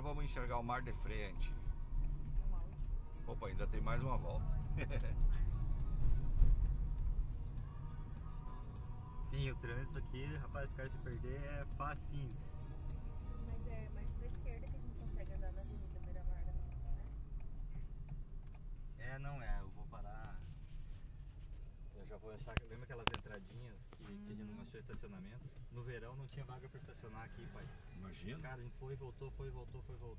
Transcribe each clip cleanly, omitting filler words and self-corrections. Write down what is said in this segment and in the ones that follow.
agora vamos enxergar o mar de frente. Opa, ainda tem mais uma volta. Tem o trânsito aqui, rapaz, o cara se perder é facinho. Mas é mais pra esquerda que a gente consegue andar na Avenida Meia Praia, né? Não é, eu vou parar. Eu já vou achar, lembra aquelas entradinhas que a gente não achou estacionamento? No verão não tinha vaga pra estacionar aqui, pai. Imagina. Cara, a gente foi, voltou, foi, voltou, foi, voltou.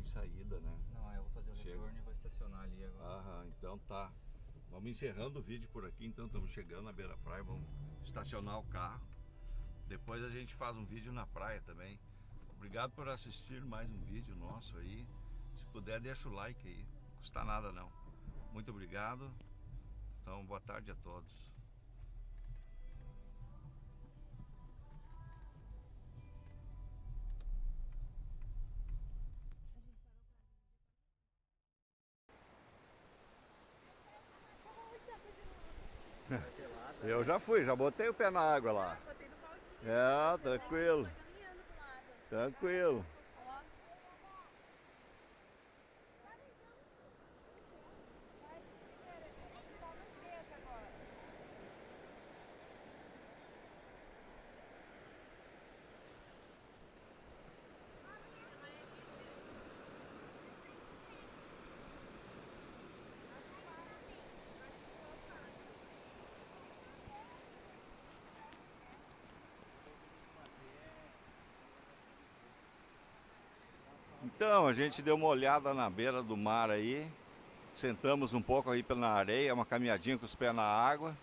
Saída, né? Não, eu vou fazer o retorno e vou estacionar ali agora. Aham, então tá. Vamos encerrando o vídeo por aqui, então estamos chegando na beira praia, vamos estacionar o carro. Depois a gente faz um vídeo na praia também. Obrigado por assistir mais um vídeo nosso aí. Se puder, deixa o like aí, não custa nada não. Muito obrigado. Então, boa tarde a todos. Gelada. Eu já fui, já botei o pé na água lá. Botei no baldinho. É, tranquilo, Foi caminhando pro lado. tranquilo. Ó. Então, a gente deu uma olhada na beira do mar aí. Sentamos um pouco aí pela areia, uma caminhadinha com os pés na água.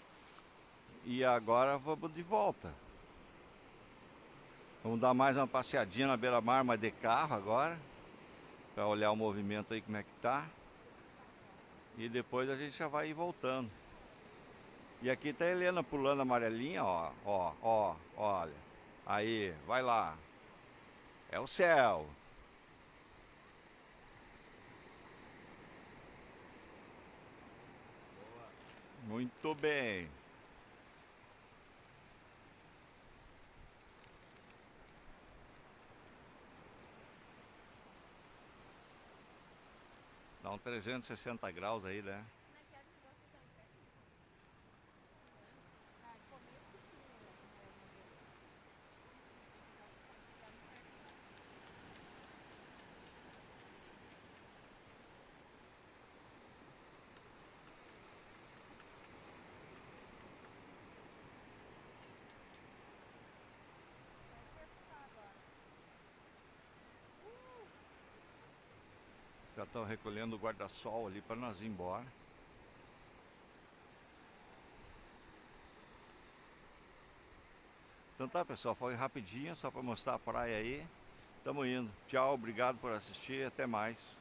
E agora vamos de volta. Vamos dar mais uma passeadinha na beira-mar, mas de carro agora. Para olhar o movimento aí como é que tá. E depois a gente já vai ir voltando. E aqui tá a Helena pulando a amarelinha, ó, olha. Aí, vai lá. É o céu. Muito bem. Dá um 360 graus aí, né? Já estão recolhendo o guarda-sol ali para nós ir embora. Então tá, pessoal, foi rapidinho só para mostrar a praia aí. Tamo indo. Tchau, obrigado por assistir, até mais.